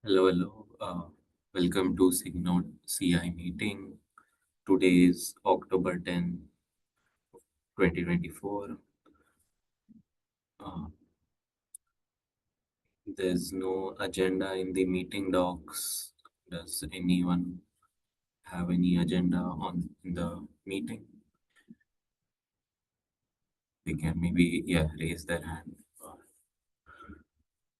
Hello, hello. Welcome to SIG Node CI meeting. Today is October 10, 2024. Uh, there's no agenda in the meeting docs. Does anyone have any agenda on the meeting? They can maybe, raise their hand,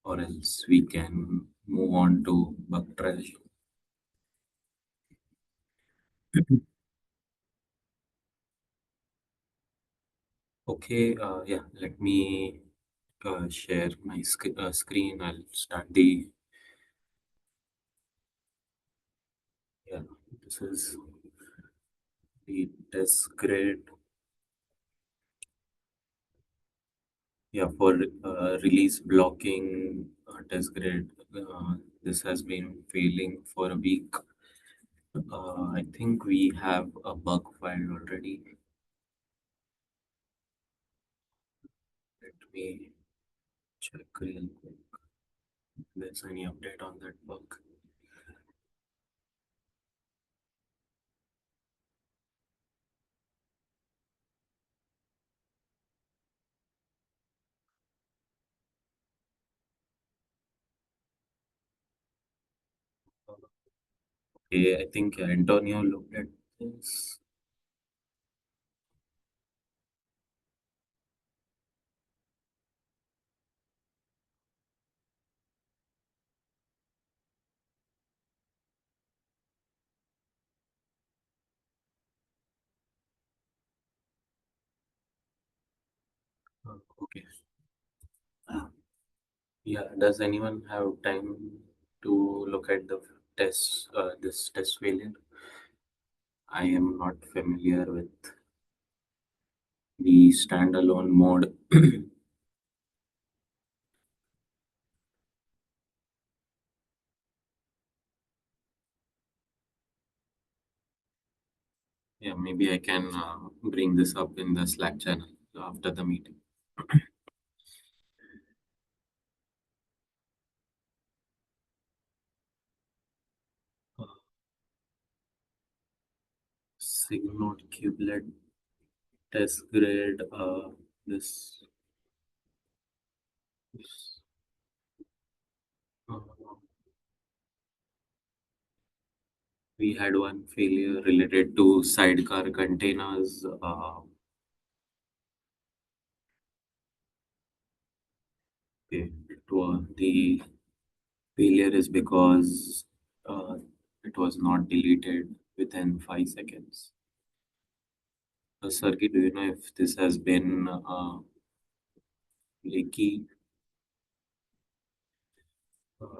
or else we can move on to bug trash. Okay, let me share my screen. I'll start the, yeah, this is the test grid. Yeah, for release blocking test grid, this has been failing for a week. I think we have a bug file already. Let me check real quick if there's any update on that bug. Okay, I think Antonio looked at this. Okay. Yeah, does anyone have time to look at the this test failure? I am not familiar with the standalone mode. Yeah, maybe I can bring this up in the Slack channel after the meeting. Uh, Signode kubelet test grid. This uh, we had one failure related to sidecar containers. Okay, the failure is because it was not deleted within 5 seconds. Sir, do you know if this has been leaky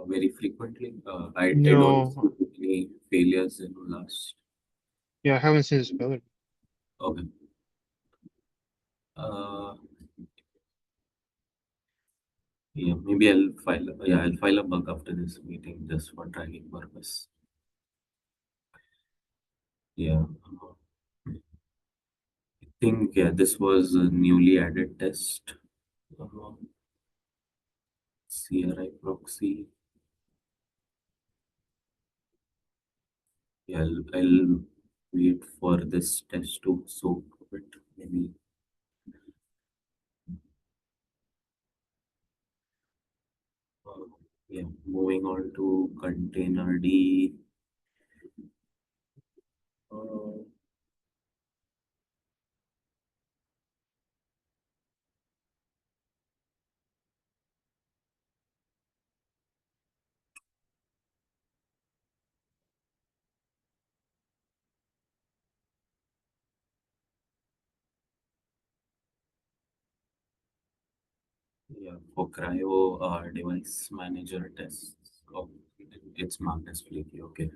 very frequently? I don't No, see any failures in last. yeah, I haven't seen this failure. Okay. Uh, yeah, maybe I'll file a bug after this meeting just for tracking purpose. Yeah. I think this was a newly added test. Uh, CRI proxy. Yeah, I'll wait for this test to soak a bit. Maybe. Uh, yeah. Moving on to container D. Uh, Yeah, for cryo device manager tests. Oh, it's marked as flaky. Okay.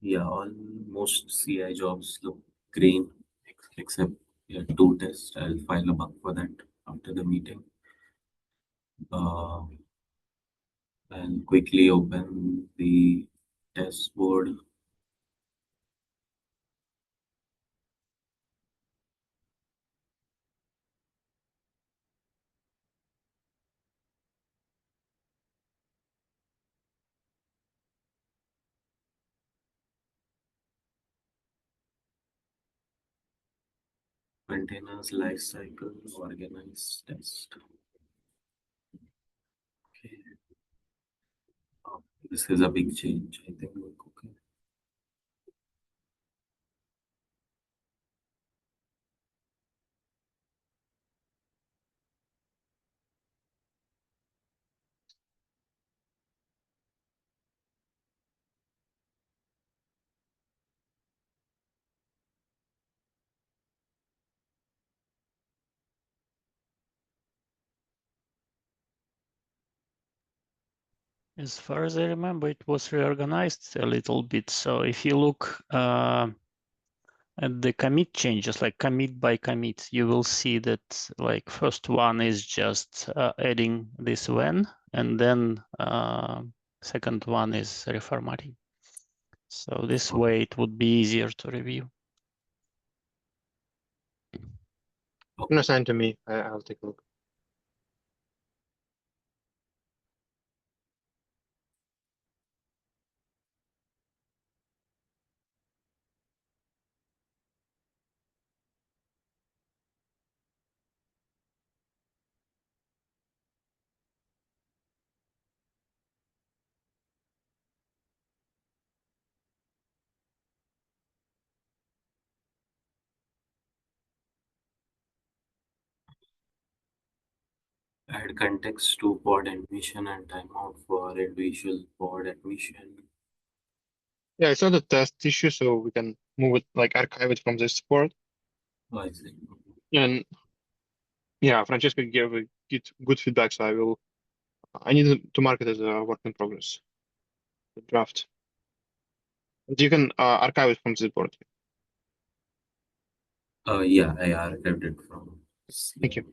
Yeah, almost CI jobs look green, except two tests. I'll file a bug for that after the meeting. Uh, I'll quickly open the test board. Containers life cycle organized test. Okay. This is a big change. I think. Okay. As far as I remember, it was reorganized a little bit. So if you look at the commit changes, like commit by commit, you will see that like first one is just adding this when, and then second one is reformatting. So this Okay. way it would be easier to review. Can assign to me. I'll take a look. Add context to pod admission and timeout for individual pod admission. Yeah, it's not a test issue, so we can move it, like archive it from this support. Oh, I see. And yeah, Francesco gave good feedback, so I need to mark it as a work in progress, the draft. But you can archive it from this board. Yeah, I archived it from Thank C. you.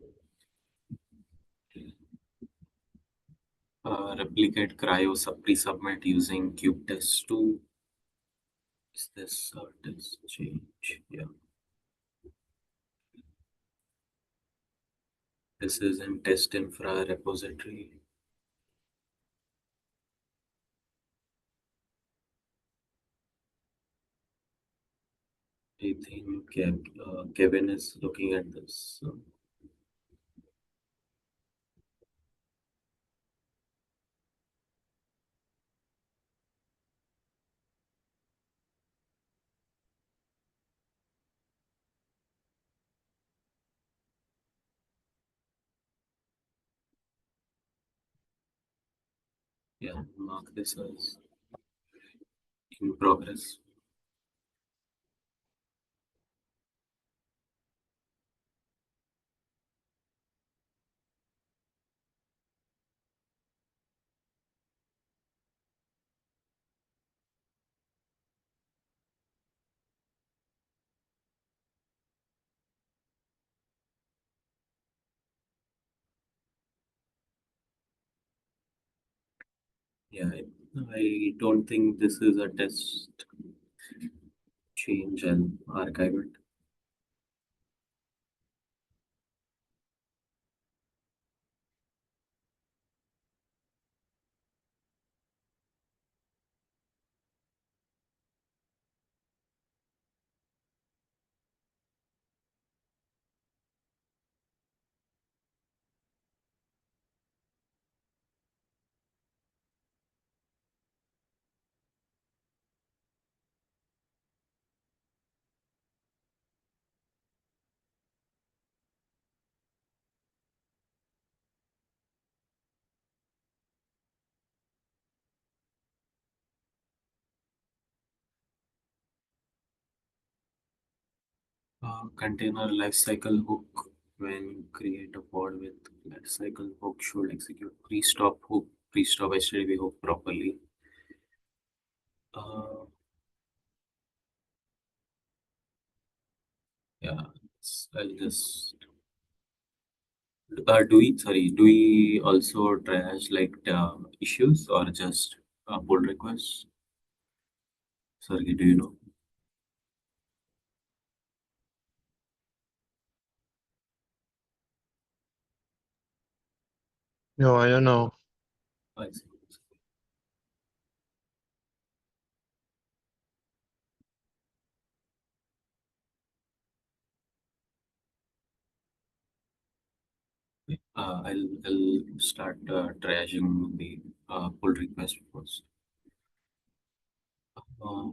Replicate cryo pre-submit using kubetest 2. Is this test change? Yeah, this is in test infra repository. I think Kevin is looking at this. So, yeah, mark this as in progress. Yeah, I don't think this is a test change and archive it. Container lifecycle hook. When create a pod with lifecycle hook should execute pre-stop hook, pre-stop HTTP hook properly. Uh, yeah, I'll just Do we also trash like issues or just pull requests? Sorry, do you know? No, I don't know. I see. I'll start trashing the pull request first. Uh,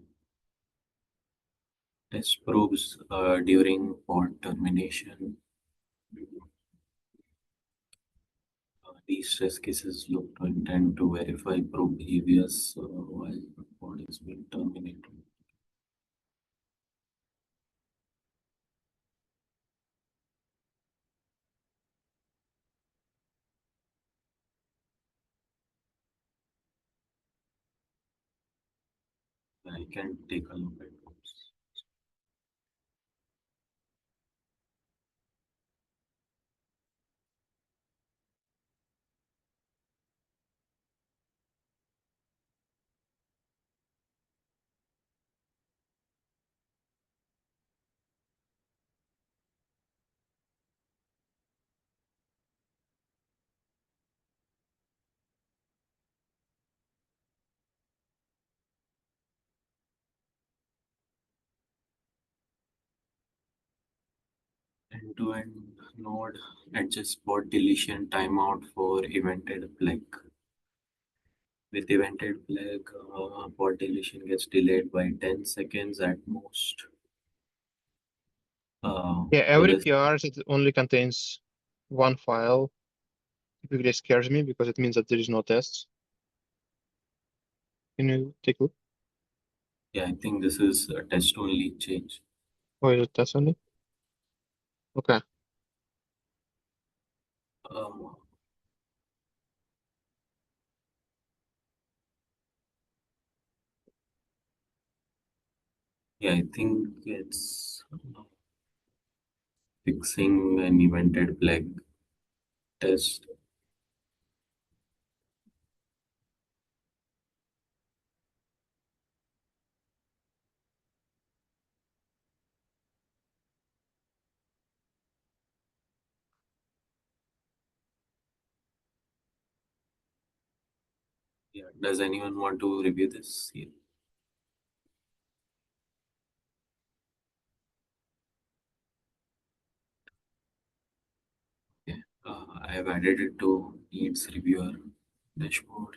Test probes during pod termination. These test cases look to intend to verify probe behaviors while the pod is being terminated. I can take a look at those. End-to-end node adjusts pod deletion timeout for evented flag. With evented flag, pod deletion gets delayed by 10 seconds at most. Yeah, For every this, PR that only contains one file typically scares me because it means that there is no tests. Can you take a look? yeah, I think this is a test-only change. Or is it test only? Okay. Um, yeah, I think it's fixing an evented flag test. Yeah, does anyone want to review this? Yeah. Yeah. I have added it to needs reviewer dashboard.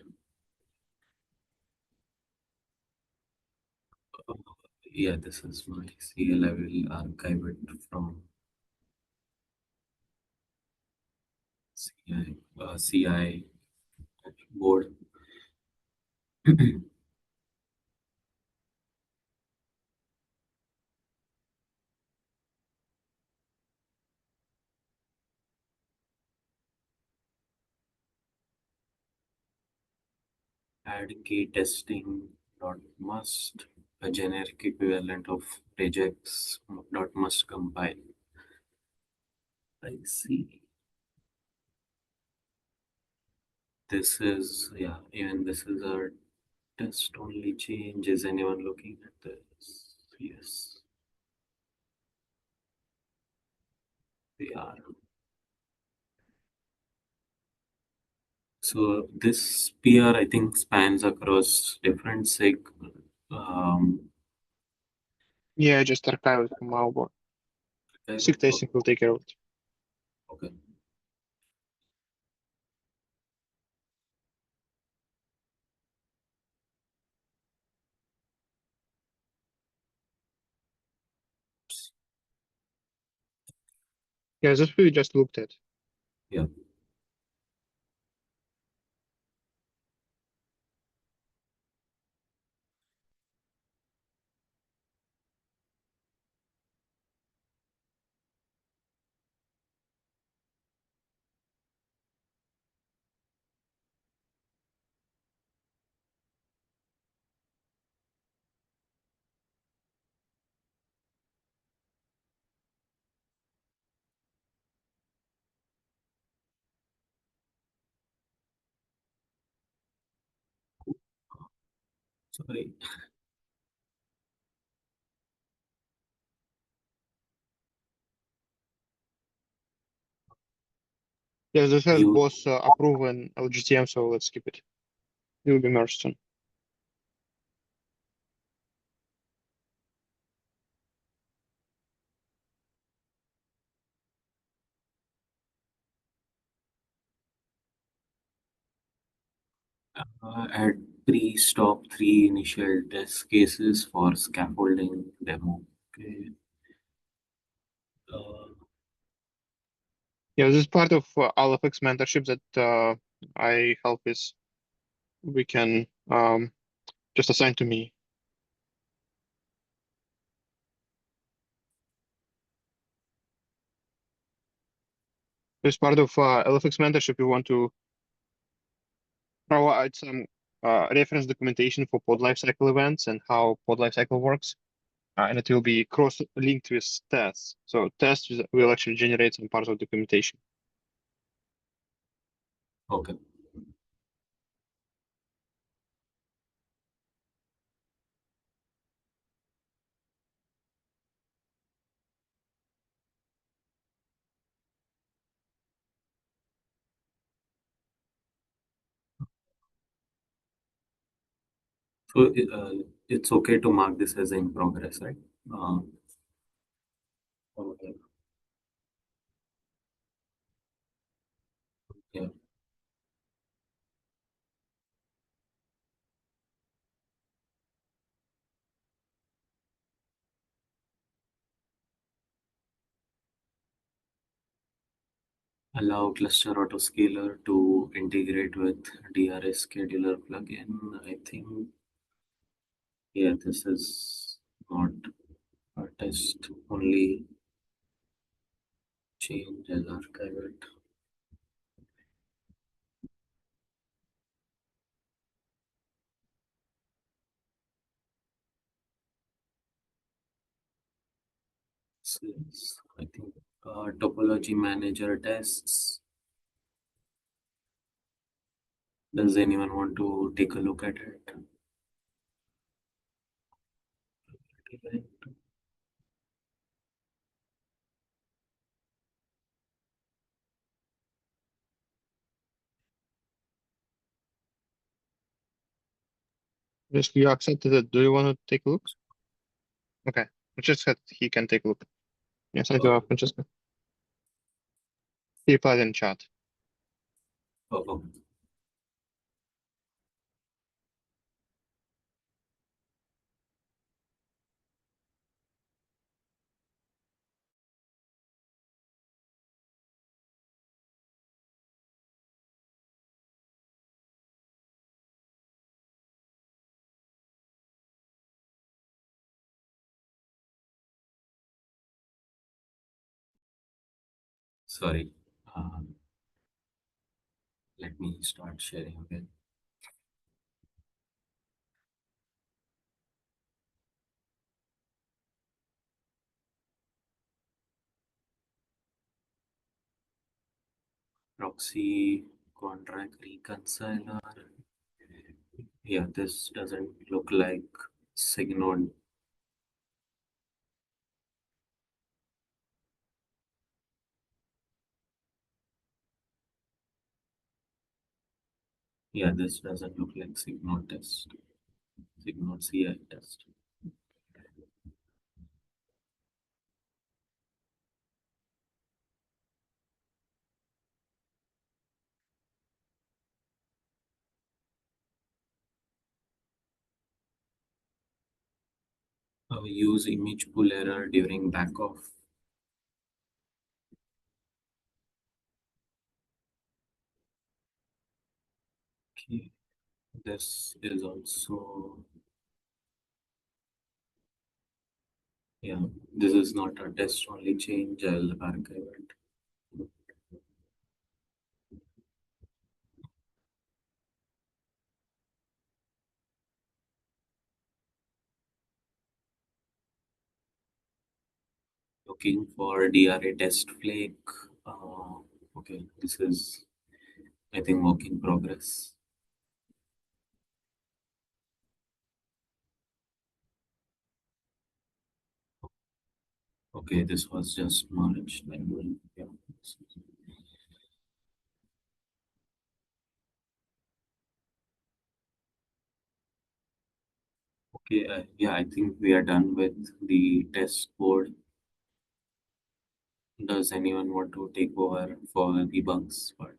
Uh, yeah, this is my CL. I will archive it from CI board. Add key testing dot must, a generic equivalent of regex dot must compile. I see. This is, yeah, even this is a test only change. Is anyone looking at this? Yes, they are. So this PR, I think, spans across different SIG. Um, Yeah, just archive it from our board. SIG testing will take care of it. Okay. Yeah, that's what we just looked at. Yeah. Sorry. Yeah, this has You both approve and LGTM, so let's skip it. It will be merged soon. add pre-stop 3 initial test cases for scaffolding demo. Okay. Uh, Yeah, this is part of LFX mentorship that I help with. We can just assign to me. As part of LFX mentorship, we want to provide some reference documentation for pod lifecycle events and how pod lifecycle works. And it will be cross-linked with tests. So tests will actually generate some parts of documentation. okay. So it's okay to mark this as in progress, right? Uh, okay. Yeah. Allow cluster autoscaler to integrate with DRS scheduler plugin. I think, yeah, this is not a test only change as archive it. This is, I think, topology manager tests. Does anyone want to take a look at it? Just you accepted it. Do you want to take a look? Okay. Francesca, he can take a look. Yes, I do have Okay. Francesca. He replied in chat. Oh, oh. Sorry. Let me start sharing again. Proxy contract reconciler. Yeah, this doesn't look like SIG Node. Yeah, this doesn't look like SIG Node test. SIG Node CI test. Use image pool error during backoff. Okay, this is also, yeah, this is not a test only change. I'll archive it. Looking for DRA test flake. Okay, this is, I think, work in progress. Okay, this was just March. Yeah. Okay, yeah, I think we are done with the test code. Does anyone want to take over for the bugs part?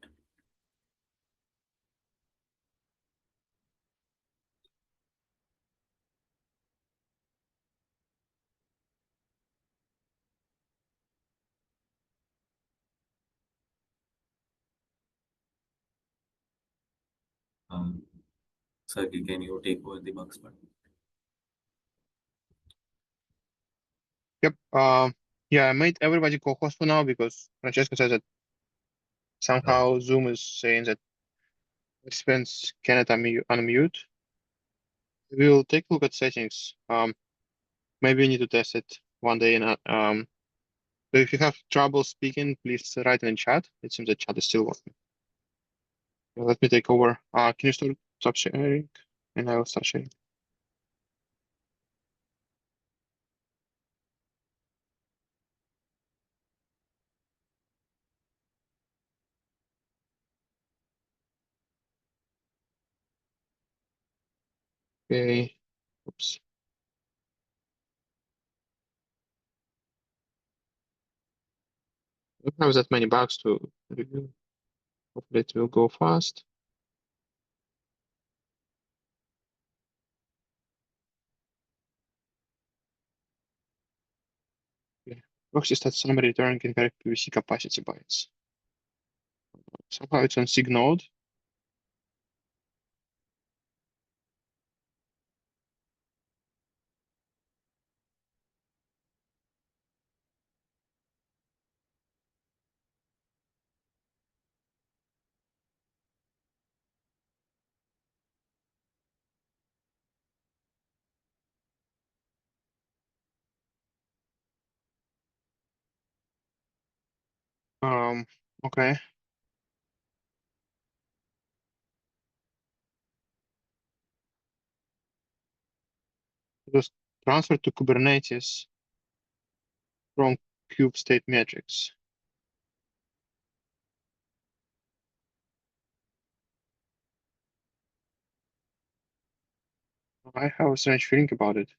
Um, Sergey, can you take over the bugs part? Yep. Yeah, I made everybody co-host for now because Francesco says that somehow Zoom is saying that participants cannot unmute. We'll take a look at settings. Maybe we need to test it one day. So if you have trouble speaking, please write in the chat. It seems the chat is still working. Let me take over. Can you stop sharing? And I will start sharing. Okay. Oops. I don't have that many bugs to review. Hopefully it will go fast. Okay. Proxy stat summary return incorrect PVC capacity bytes. Somehow it's on SIG node. Um, okay. Just transfer to Kubernetes from kube state metrics. I have a strange feeling about it.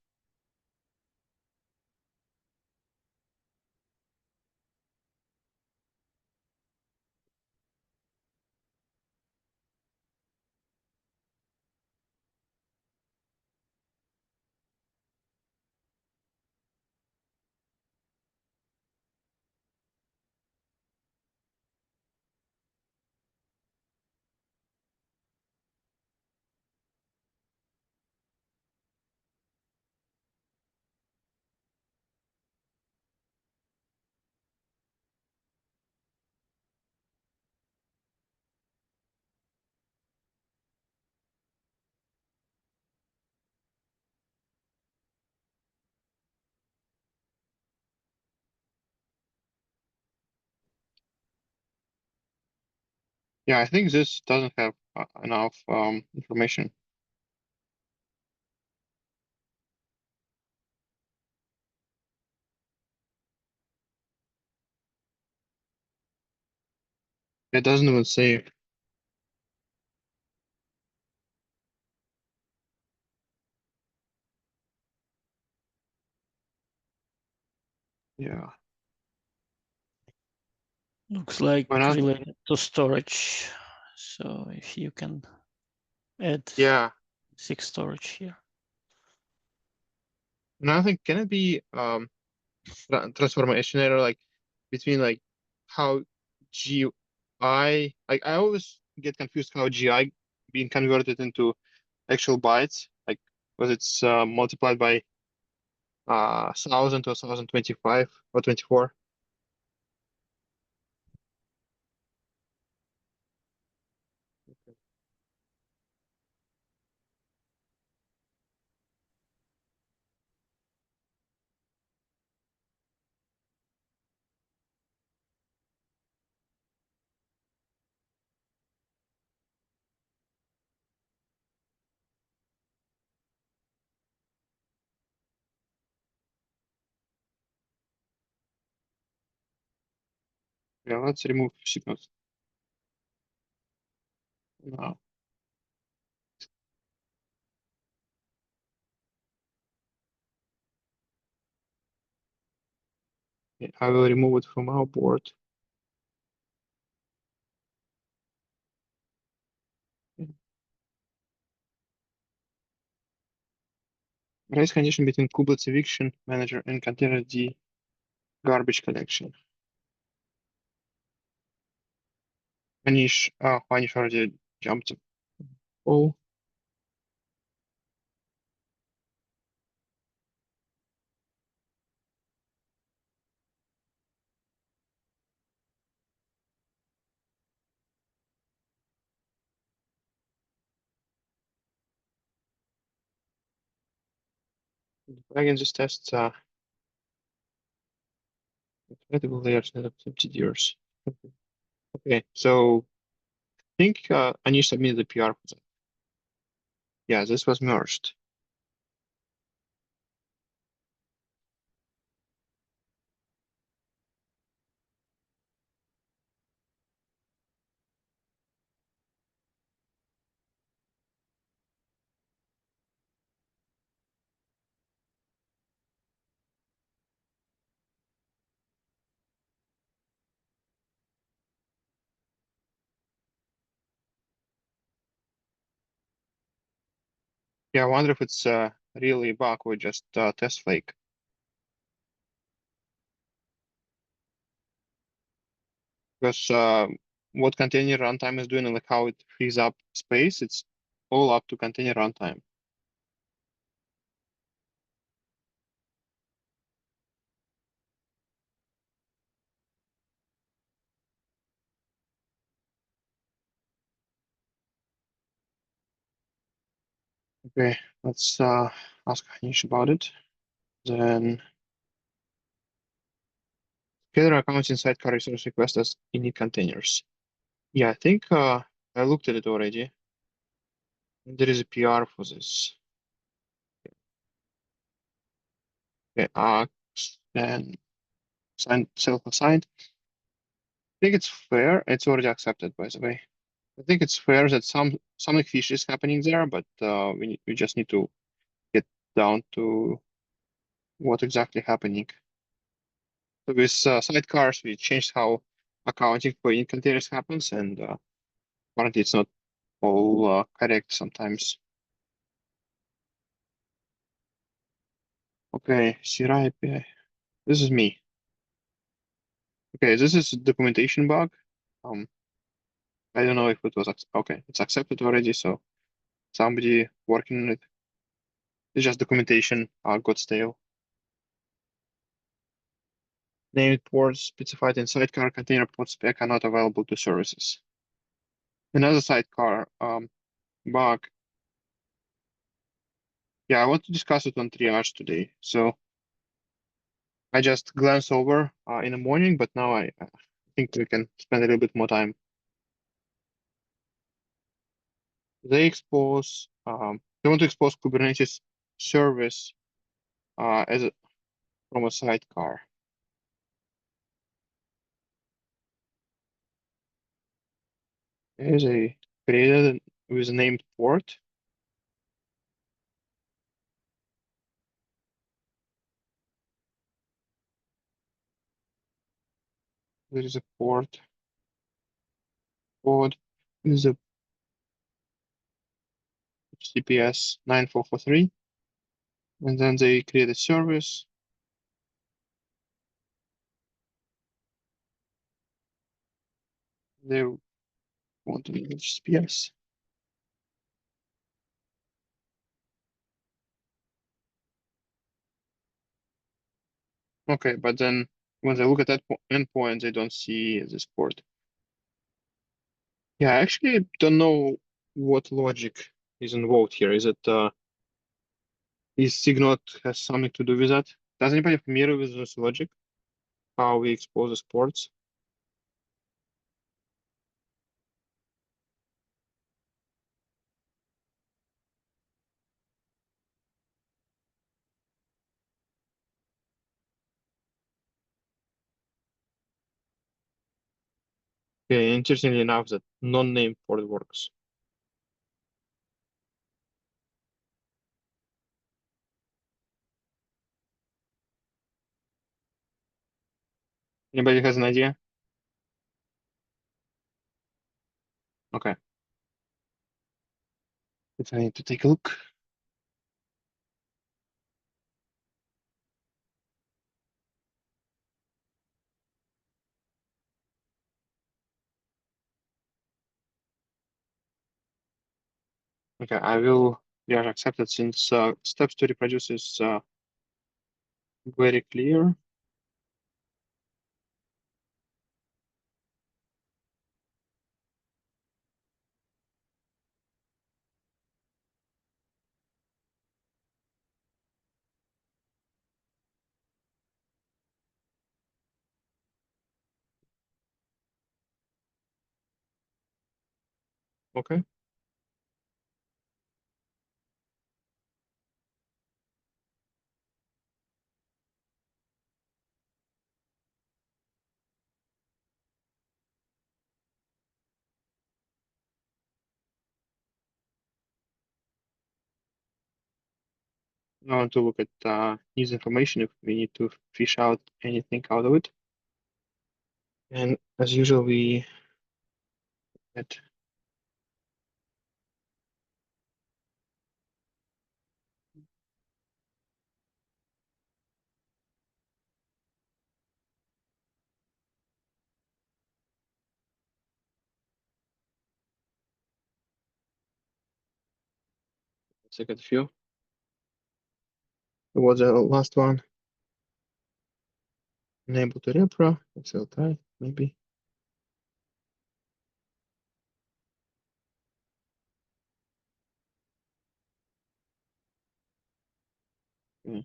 Yeah, I think this doesn't have enough information. It doesn't even say. Yeah. Looks like Another, related to storage. So if you can add yeah. SIG storage here. Another thing, can it be transformation error like between like how GI like I always get confused how GI being converted into actual bytes, like was it's multiplied by 1000 or 1025 or 24. Yeah, let's remove signals now. Yeah, I will remove it from our board. Race condition between Kubernetes eviction manager and container D garbage collection. Manish already jumped. Oh, again, this test incredible layers net of empty. Okay, so I think Anish submitted the PR for that. Yeah, this was merged. Yeah, I wonder if it's really a bug or just test flake. Because what container runtime is doing and like how it frees up space, it's all up to container runtime. Okay, let's ask Anish about it. Then Scalar accounts in sidecar resource request as init containers. Yeah, I think I looked at it already. There is a PR for this. Okay, and self-assigned. I think it's fair. It's already accepted, by the way. I think it's fair that something fishy is happening there, but we just need to get down to what exactly happening. So with sidecars, we changed how accounting for in containers happens, and apparently it's not all correct sometimes. Okay, Sierra API. This is me. Okay, this is a documentation bug. Um, I don't know if it was okay. It's accepted already, so somebody working on it. It's just documentation got stale. Named ports specified in sidecar container port spec are not available to services. Another sidecar bug. Yeah, I want to discuss it on triage today. So I just glanced over in the morning, but now I think we can spend a little bit more time. They want to expose Kubernetes service from a sidecar. There's a created with a named port. There is a port code. This is a CPS 9443. And then they create a service. They want to use CPS. Okay, but then when they look at that endpoint, they don't see this port. Yeah, I actually don't know what logic is involved here. Is SIG Node has something to do with that? Does anybody familiar with this logic? How we expose the ports? Okay, interestingly enough, that non-named port works. Anybody has an idea? Okay. If I need to take a look. Okay, I will, yeah, accept it since steps to reproduce is very clear. Okay. I want to look at news information if we need to fish out anything out of it. And as usual, we get a second few. What was the last one? Enable to repro, Excel type, maybe. Yeah.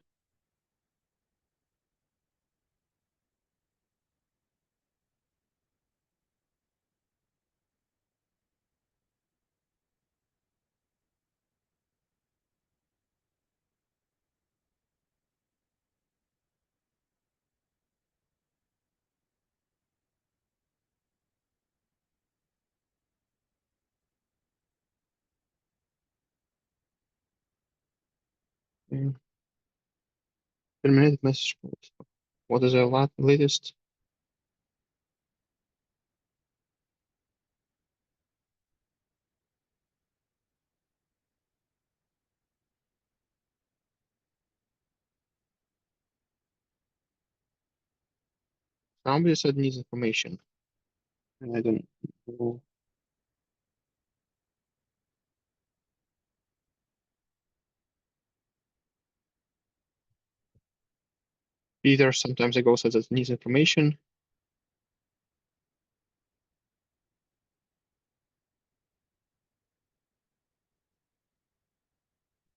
Okay. Terminated message. What is the latest? Somebody said needs information. And I don't know. Either sometimes it goes as it needs information.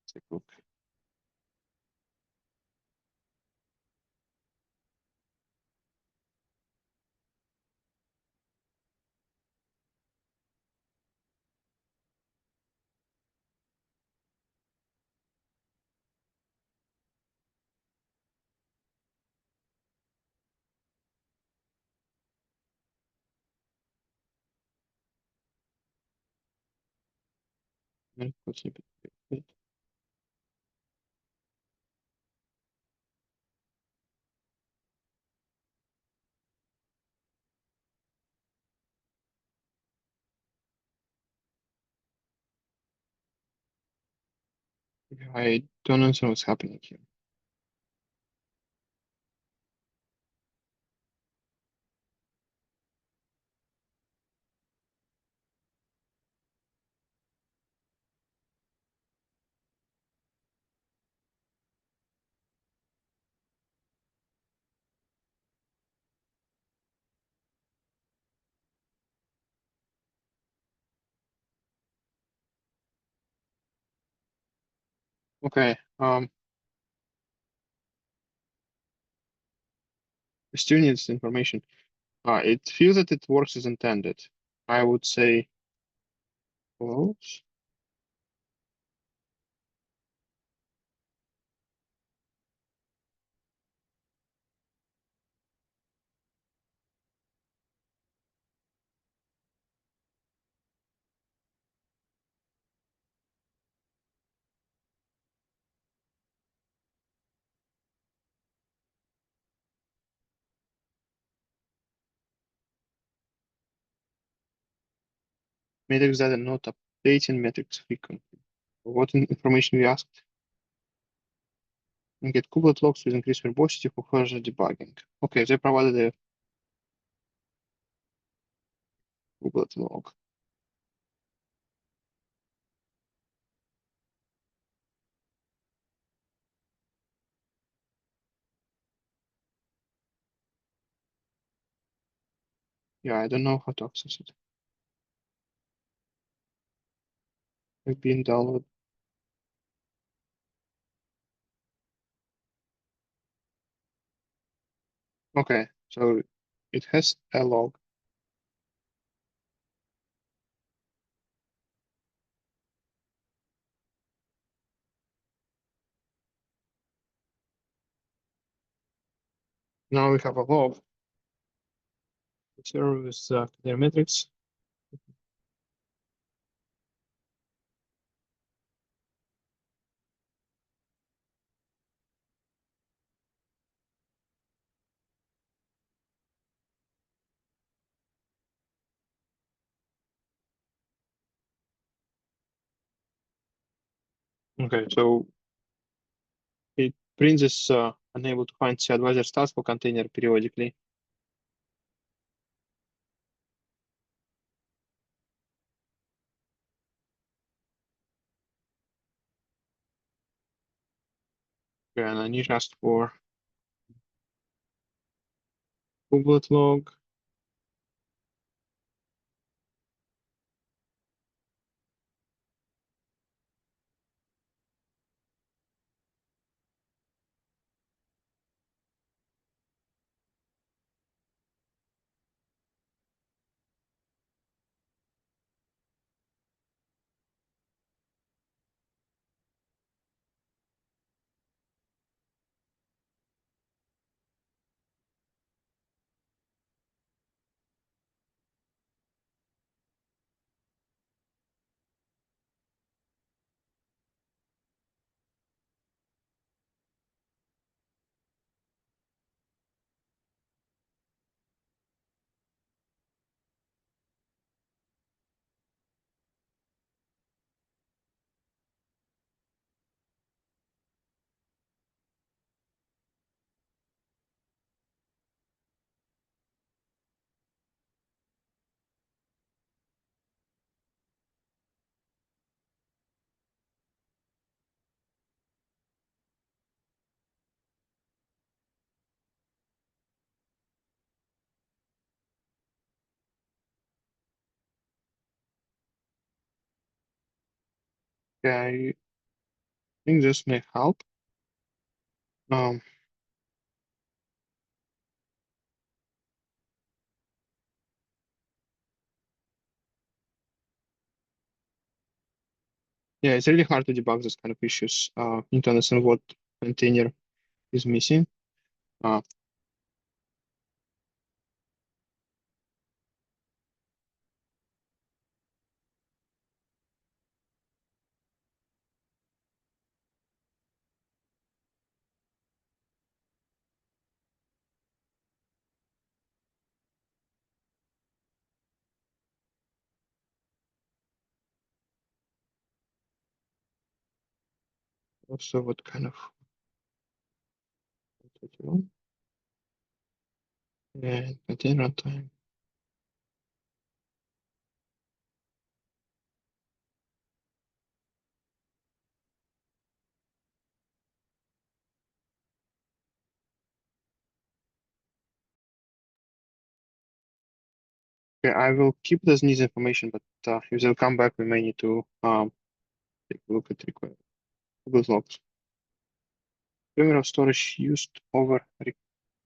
Let's take a look. I don't understand what's happening here. Okay. We still needs information. It feels that it works as intended. I would say close. Metrics that are not updating metrics frequently. What information we asked? And get kubelet logs with increased verbosity for further debugging. Okay, they provided a kubelet log. Yeah, I don't know how to access it. It's been downloaded. Okay, so it has a log. Now we have a log. Service their metrics. Okay, so it prints this unable to find C advisor stats for container periodically. Okay, and I need just for kubelet log. Okay, I think this may help. Um, yeah, it's really hard to debug this kind of issues. You need to understand what container is missing. Uh, Also, what kind of and container runtime. Okay, I will keep this needs information, but if they'll come back, we may need to take a look at Google logs. Primary of storage used over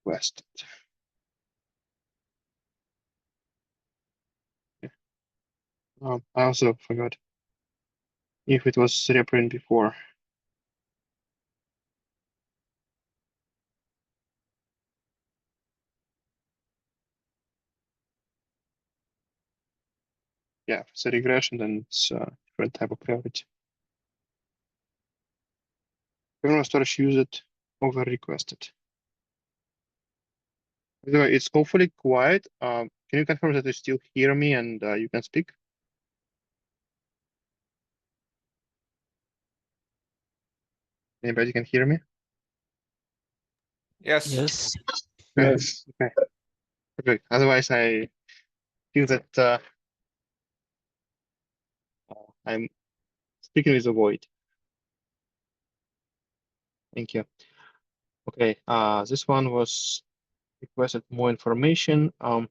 requested. Okay. I also forgot if it was reprint before. Yeah, if it's a regression, then it's a different type of priority. Primary storage used over requested. By the way, it's hopefully quiet. Can you confirm that you still hear me and you can speak? Anybody can hear me? Yes. Yes. Yes. Okay. Perfect. Otherwise, I feel that I'm speaking with a void. Thank you. Okay. This one was requested more information. Can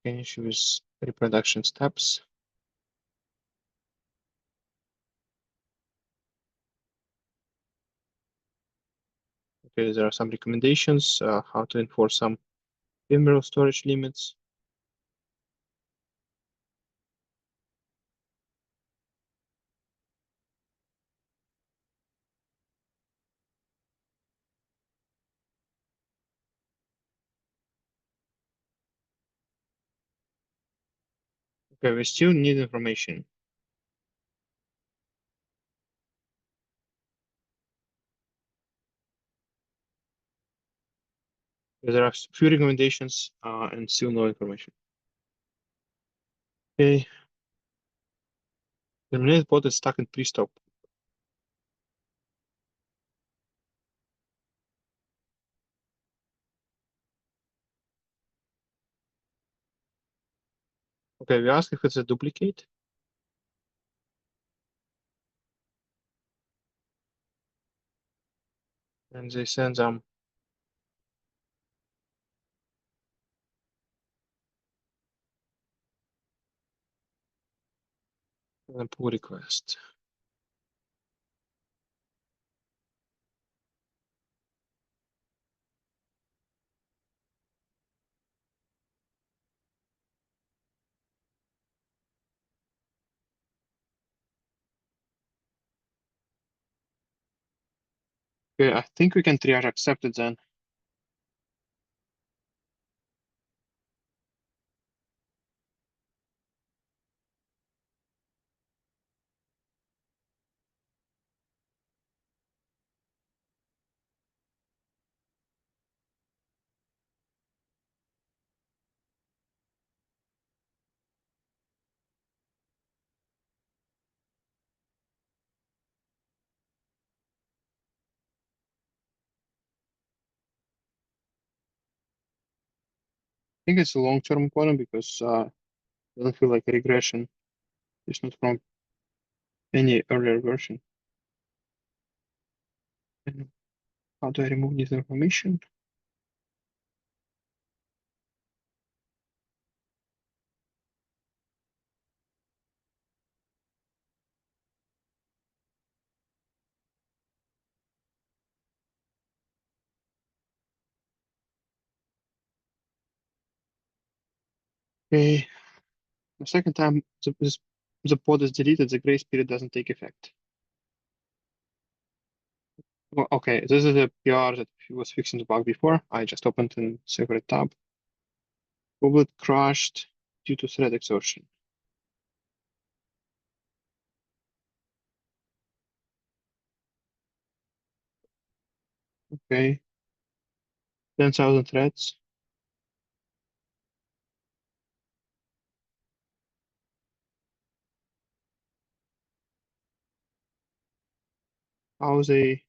you choose reproduction steps? Okay, there are some recommendations how to enforce some ephemeral storage limits. Okay, we still need information. There are few recommendations and still no information. Okay. The Kubernetes bot is stuck in pre-stop. Okay, we ask if it's a duplicate. And they send a pull request. Okay, I think we can triage accepted then. I think it's a long-term problem because it doesn't feel like a regression. It's not from any earlier version. And how do I remove this information? Okay, the second time the pod is deleted, the grace period doesn't take effect. Well, okay, this is a PR that was fixing the bug before. I just opened a separate tab. Google crashed due to thread exhaustion. Okay, 10,000 threads. How they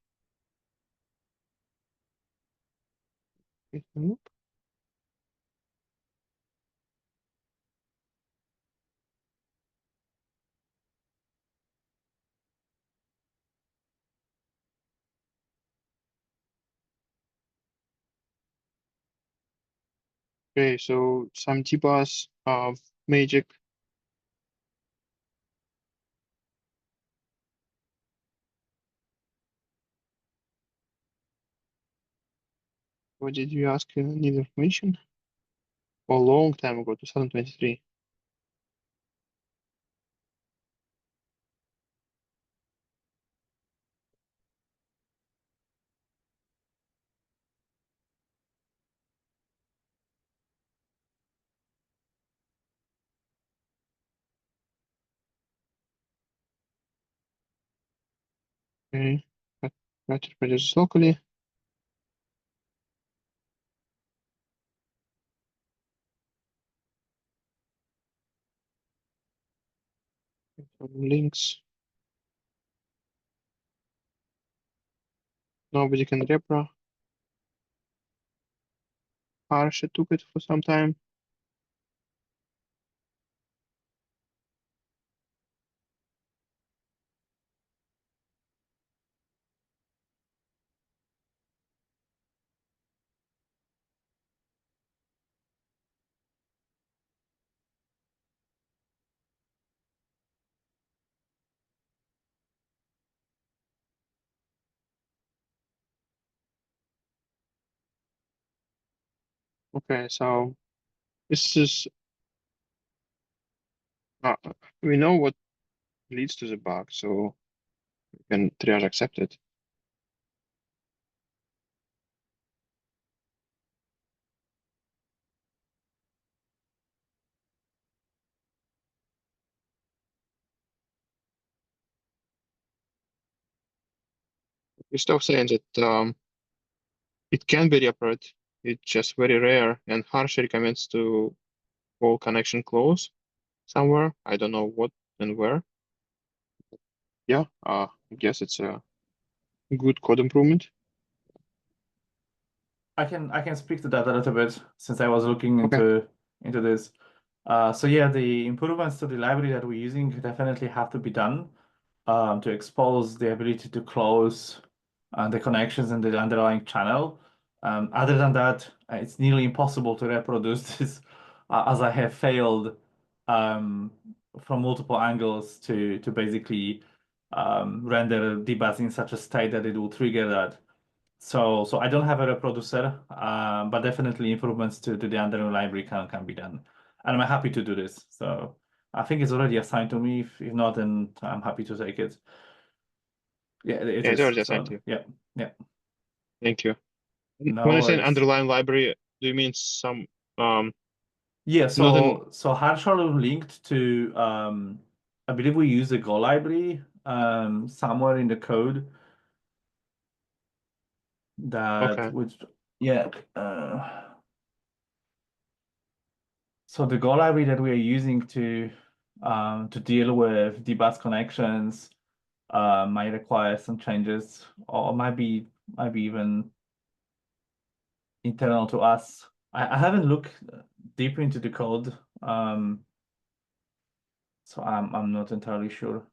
Okay, so some debus of magic. What did you ask? Need information? A long time ago, 2023. Okay, better produce locally. Some links. Nobody can repro. Harsha took it for some time. Okay, so this is uh, we know what leads to the bug, so we can triage accept it. We're still saying that it can be reproed. It's just very rare, and Harsha recommends to call connection close somewhere. I don't know what and where. Yeah, I guess it's a good code improvement. I can speak to that a little bit since I was looking Okay. into this. So yeah, the improvements to the library that we're using definitely have to be done to expose the ability to close the connections in the underlying channel. Other than that, it's nearly impossible to reproduce this as I have failed from multiple angles to basically render debug in such a state that it will trigger that. So I don't have a reproducer, but definitely improvements to the underlying library can be done. And I'm happy to do this. So I think it's already assigned to me. If not, then I'm happy to take it. Yeah, it Yeah, it's is. already assigned So to you. yeah. Thank you. No When I say an worries. underlying library, do you mean some Yeah, not in so Harshal linked to I believe we use the Go library somewhere in the code that okay. which yeah so the Go library that we are using to deal with dbus connections might require some changes or might be even internal to us. I haven't looked deep into the code, so I'm not entirely sure.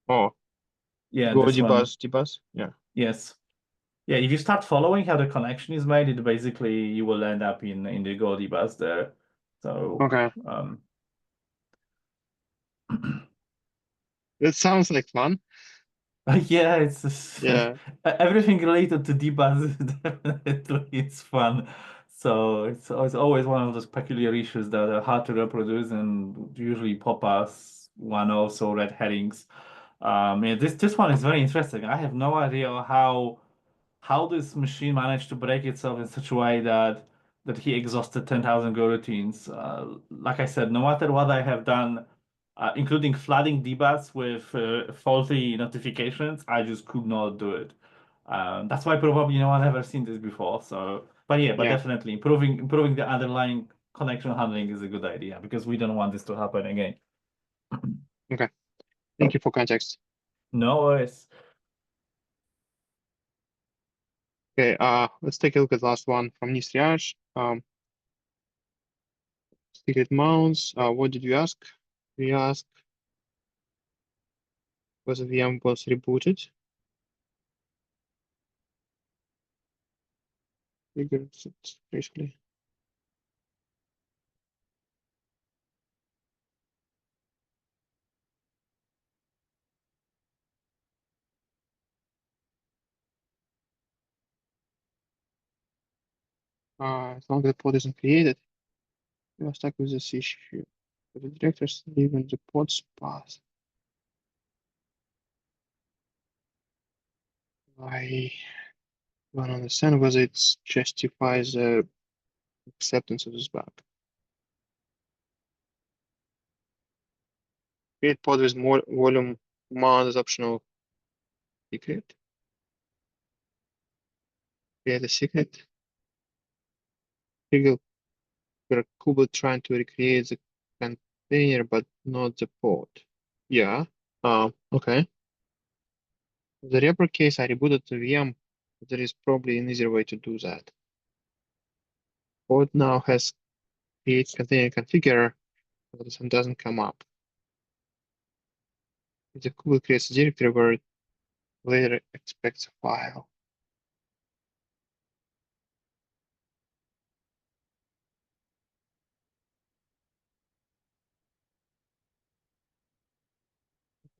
Oh, Yeah, go this one. debus. Yeah. Yes. Yeah, if you start following how the connection is made, it basically you will end up in the Go dbus there. So Okay. That sounds like fun. yeah, it's Yeah. everything related to debug definitely it's fun. So it's always one of those peculiar issues that are hard to reproduce and usually pop us one-offs or red herrings. Yeah, this one is very interesting. I have no idea how this machine managed to break itself in such a way that he exhausted 10,000 Go routines. Like I said, no matter what I have done, including flooding debugs with faulty notifications, I just could not do it. That's why probably no one ever seen this before. So, but yeah, but Yeah. definitely improving the underlying connection handling is a good idea because we don't want this to happen again. Okay. Thank you for context. No worries. Okay, let's take a look at the last one from Nistriage. Secret mounts. What did you ask? We asked whether VM was rebooted. Figured it basically. As long as the pod isn't created, we are stuck with this issue. But the directors even the pod's path. I don't understand whether it justifies the acceptance of this bug. Create pod with more volume mount is optional secret. Create a secret. Figure Kubo trying to recreate the container but not the pod. Yeah. Okay. The repro case, I rebooted the VM. There is probably an easier way to do that. Pod now has create container configure, but this one doesn't come up. The Kubel creates a directory where it later expects a file.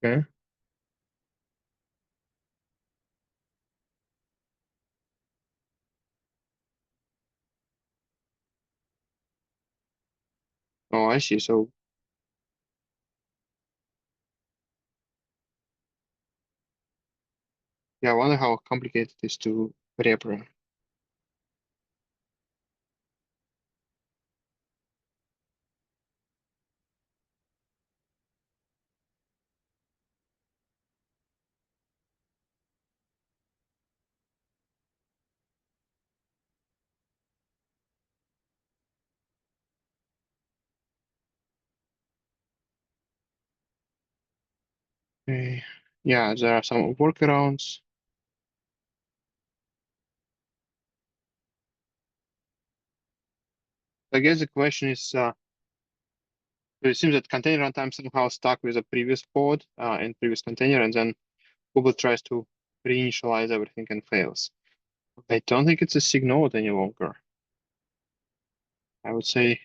Okay. Oh, I see. So yeah, I wonder how complicated it is to repro. Okay. Yeah, there are some workarounds. I guess the question is, it seems that container runtime somehow stuck with a previous pod and previous container, and then Google tries to reinitialize everything and fails. I don't think it's a SIG node any longer. I would say,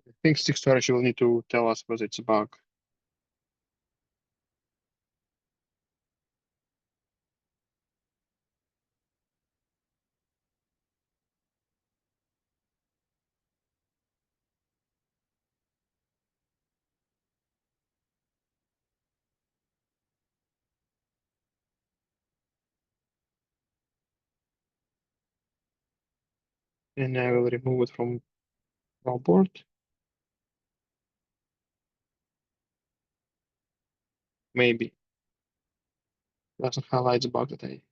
I think stick storage will need to tell us whether it's a bug. And I will remove it from our board. Maybe. Doesn't highlight the bug that I.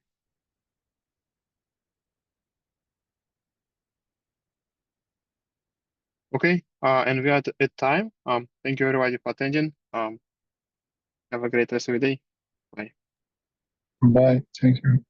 Okay, and we are at time. Thank you everybody for attending. Have a great rest of your day. Bye. Bye. Thank you.